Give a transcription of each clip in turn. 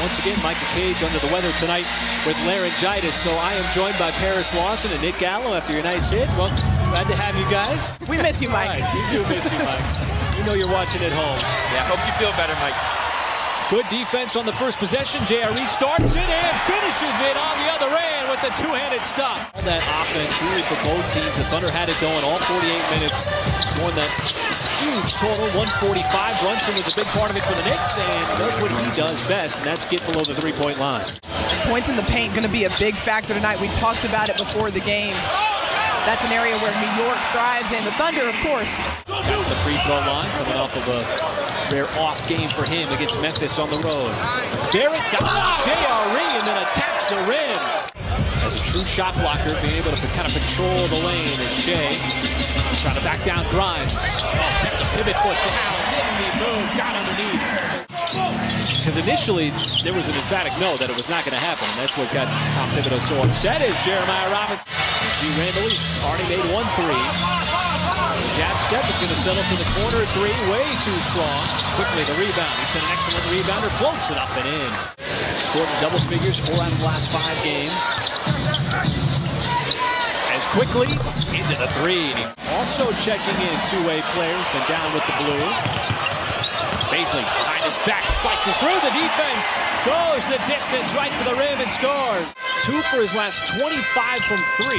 Once again, Micah Cage under the weather tonight with laryngitis. So I am joined by Paris Lawson and Nick Gallo after your nice hit. Well, glad to have you guys. We miss you, Mike. Right, we do miss you, Mike. We know you're watching at home. Yeah, hope you feel better, Mike. Good defense on the first possession. JRE starts it and finishes it on the other end with the two-handed stop. All that offense really for both teams. The Thunder had it going all 48 minutes. Scoring that huge total, 145. Brunson was a big part of it for the Knicks and does what he does best, and that's get below the three-point line. Points in the paint going to be a big factor tonight. We talked about it before the game. That's an area where New York thrives, and the Thunder, of course. The free throw line coming off of a rare off game for him against Memphis on the road. Barrett got JRE and then attacks the rim. As a true shot blocker, being able to kind of control the lane as Shea trying to back down Grimes. Oh, kept the pivot foot down, didn't he move, shot underneath. Because initially, there was an emphatic no that it was not going to happen, and that's what got Tom Thibodeau so upset as Jeremiah Robinson. You see Randall East already made 1 3. The jab step is going to settle for the corner three, way too strong. Quickly the rebound. He's been an excellent rebounder, floats it up and in. Scored in double figures 4 out of the last 5 games. As quickly into the three. Also checking in two-way players, been down with the blue. Baisley behind his back, slices through the defense, goes the distance right to the rim and scores. 2 for his last 25 from 3.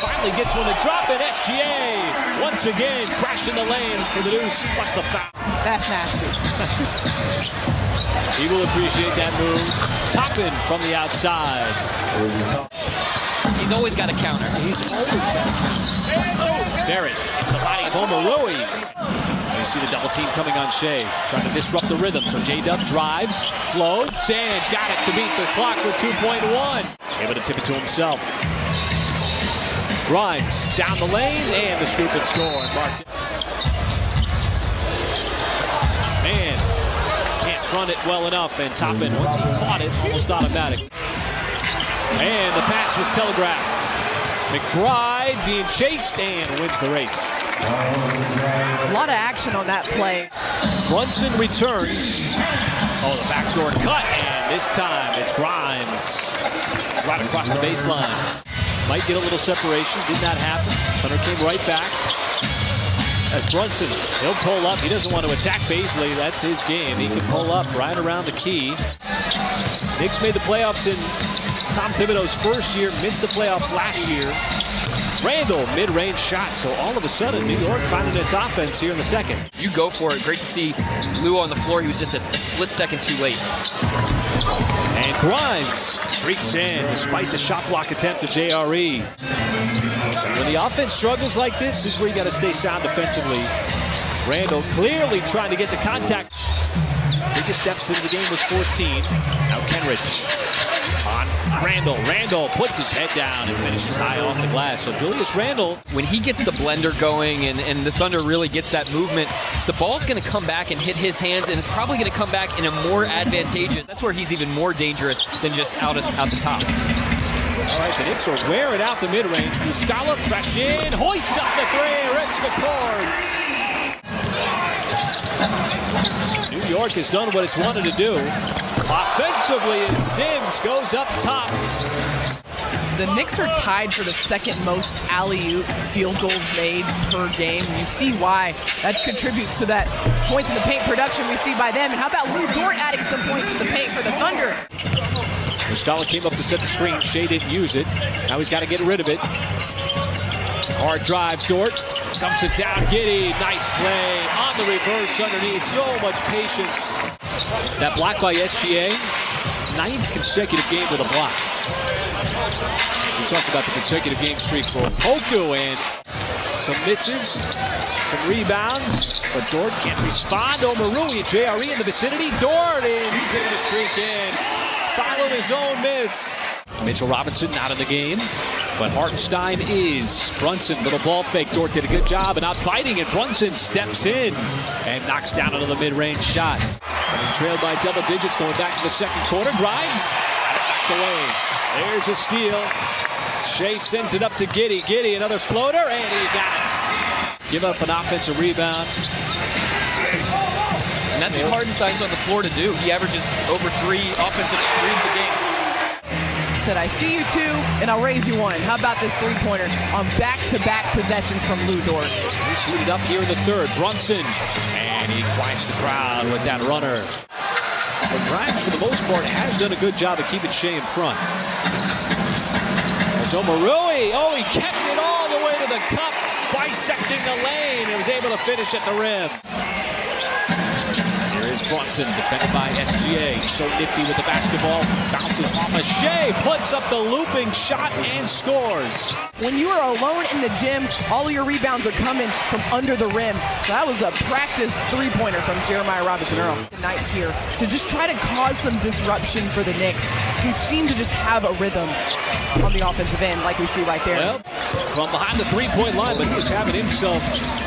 Finally gets one to drop it. SGA once again crashing the lane for the deuce plus the foul. That's nasty. He will appreciate that move. Toppin from the outside. He's always got a counter. He's always got a counter. Barrett into the body of Omarui. You see the double team coming on Shea, trying to disrupt the rhythm. So J-Dub drives, floats, and got it to beat the clock with 2.1. Able to tip it to himself. Grimes down the lane, and the scoop and score. Marked. Man, can't front it well enough, and Toppin, once he caught it, almost automatic. And the pass was telegraphed. McBride being chased and wins the race. A lot of action on that play. Brunson returns. Oh, the backdoor cut, and this time it's Grimes. Right across the baseline. Might get a little separation, did not happen. Thunder came right back. As Brunson, he'll pull up. He doesn't want to attack Baisley. That's his game. He can pull up right around the key. Knicks made the playoffs in Tom Thibodeau's first year, missed the playoffs last year. Randall, mid-range shot, so all of a sudden, New York finding its offense here in the second. You go for it. Great to see Lou on the floor. He was just a split second too late. And Grimes streaks in, despite the shot block attempt of JRE. When the offense struggles like this, is where you got to stay sound defensively. Randall clearly trying to get the contact. Biggest deficit of the game was 14. Now Kenrich on Randall. Randall puts his head down and finishes high off the glass. So Julius Randall, when he gets the blender going and the Thunder really gets that movement, the ball's going to come back and hit his hands, and it's probably going to come back in a more advantageous. That's where he's even more dangerous than just out the top. All right, the Knicks are wearing out the mid-range. Muscala fresh in, hoists up the three, rips the cords. New York has done what it's wanted to do. Offensively, as Sims goes up top. The Knicks are tied for the second most alley-oop field goals made per game. You see why that contributes to that points in the paint production we see by them. And how about Lou Dort adding some points in the paint for the Thunder? Muscala came up to set the screen. Shea didn't use it. Now he's got to get rid of it. Hard drive, Dort dumps it down. Giddey, nice play on the reverse underneath. So much patience. That block by SGA, 9th consecutive game with a block. We talked about the consecutive game streak for Poku, and some misses, some rebounds, but Dort can't respond. Omarui, JRE in the vicinity. Dort, and he's able to streak in. Followed his own miss. Mitchell Robinson not in the game, but Hartenstein is. Brunson, little ball fake. Dort did a good job and out biting it. Brunson steps in and knocks down another mid-range shot. And trailed by double digits going back to the second quarter. Grimes away. There's a steal. Shea sends it up to Giddey. Giddey, another floater, and he got it. Give up an offensive rebound. And that's what Hartenstein's on the floor to do. He averages over 3 offensive threes a game. Said, I see you two, and I'll raise you one. How about this three-pointer on back-to-back possessions from Lou Dort? He's heated up here in the third. Brunson, and he quiets the crowd with that runner. But Grimes, for the most part, has done a good job of keeping Shea in front. There's Omarui. Oh, he kept it all the way to the cup, bisecting the lane, and was able to finish at the rim. Here is Brunson, defended by SGA. So nifty with the basketball. Bounces off of Shea, puts up the looping shot and scores. When you are alone in the gym, all of your rebounds are coming from under the rim. So that was a practice three-pointer from Jeremiah Robinson-Earl tonight here to just try to cause some disruption for the Knicks, who seem to just have a rhythm on the offensive end, like we see right there. Well, from behind the three-point line, but he was having himself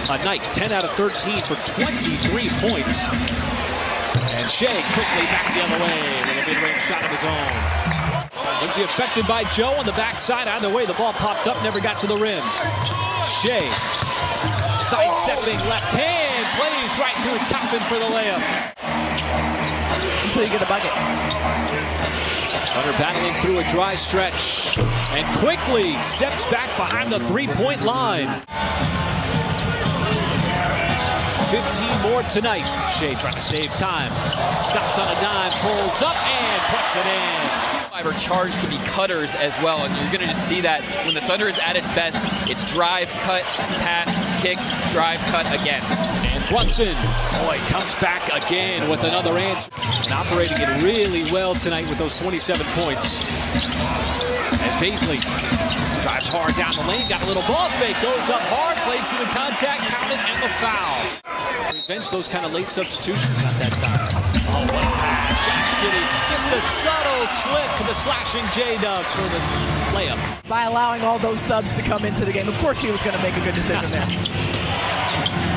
a night. 10 out of 13 for 23 points. And Shea quickly back the other way with a mid-range shot of his own. Was he affected by Joe on the backside? Either way, the ball popped up, never got to the rim. Shea, sidestepping left hand, plays right through Toppin for the layup. Until you get a bucket. Thunder battling through a dry stretch and quickly steps back behind the three-point line. 15 more tonight. Shea trying to save time. Stops on a dime, pulls up, and puts it in. Five are charged to be cutters as well, and you're going to just see that when the Thunder is at its best, it's drive, cut, pass, kick, drive, cut again. And Brunson, boy, comes back again with another answer. And operating it really well tonight with those 27 points. As Beasley drives hard down the lane, got a little ball fake, goes up hard, plays through the contact, counted, and the foul. Prevents those kind of late substitutions at that time. Oh, what a pass. Josh Giddey, just a subtle slip to the slashing J-Dub for the layup. By allowing all those subs to come into the game, of course he was going to make a good decision there.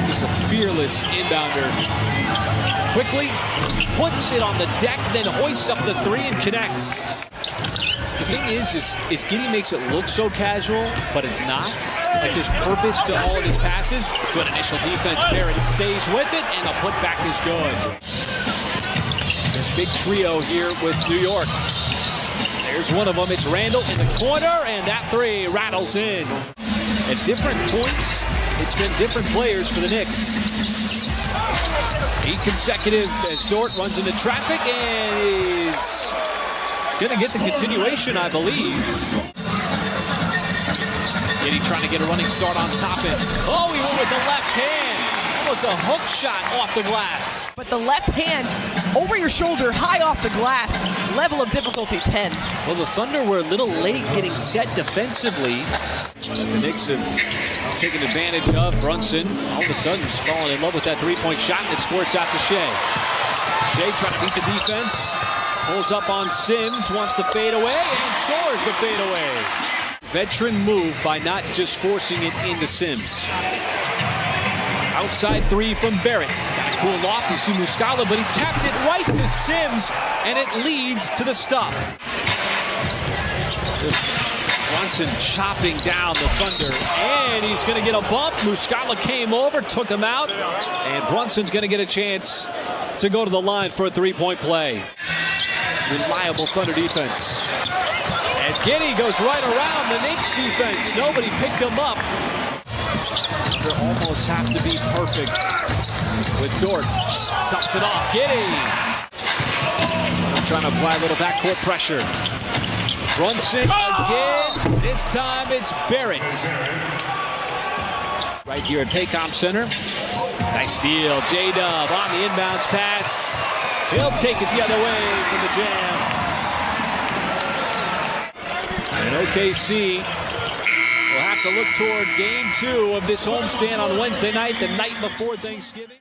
Just a fearless inbounder. Quickly puts it on the deck, then hoists up the three and connects. The thing is Giddey makes it look so casual, but it's not. Like there's purpose to all of his passes. Good initial defense. Barrett stays with it, and the putback is good. This big trio here with New York. There's one of them. It's Randall in the corner, and that three rattles in. At different points, it's been different players for the Knicks. 8 consecutive as Dort runs into traffic, and he's going to get the continuation, I believe. Giddey trying to get a running start on Toppin. Oh, he went with the left hand. That was a hook shot off the glass. But the left hand over your shoulder, high off the glass, level of difficulty 10. Well, the Thunder were a little late getting set defensively. But the Knicks have taken advantage of. Brunson all of a sudden is falling in love with that three-point shot, and it squirts out to Shea. Shea trying to beat the defense. Pulls up on Sims, wants to fade away, and scores the fade away. Veteran move by not just forcing it into Sims. Outside three from Barrett. He's got to cool off. You see Muscala, but he tapped it right to Sims, and it leads to the stuff. Brunson chopping down the Thunder, and he's going to get a bump. Muscala came over, took him out, and Brunson's going to get a chance to go to the line for a three-point play. Reliable Thunder defense. And Giddey goes right around the Knicks defense. Nobody picked him up. They almost have to be perfect with Dort. Dumps it off. Giddey. Trying to apply a little backcourt pressure. Brunson again. This time it's Barrett. Right here at Paycom Center. Nice steal. J-Dub on the inbounds pass. He'll take it the other way for the jam. And OKC will have to look toward game 2 of this homestand on Wednesday night, the night before Thanksgiving.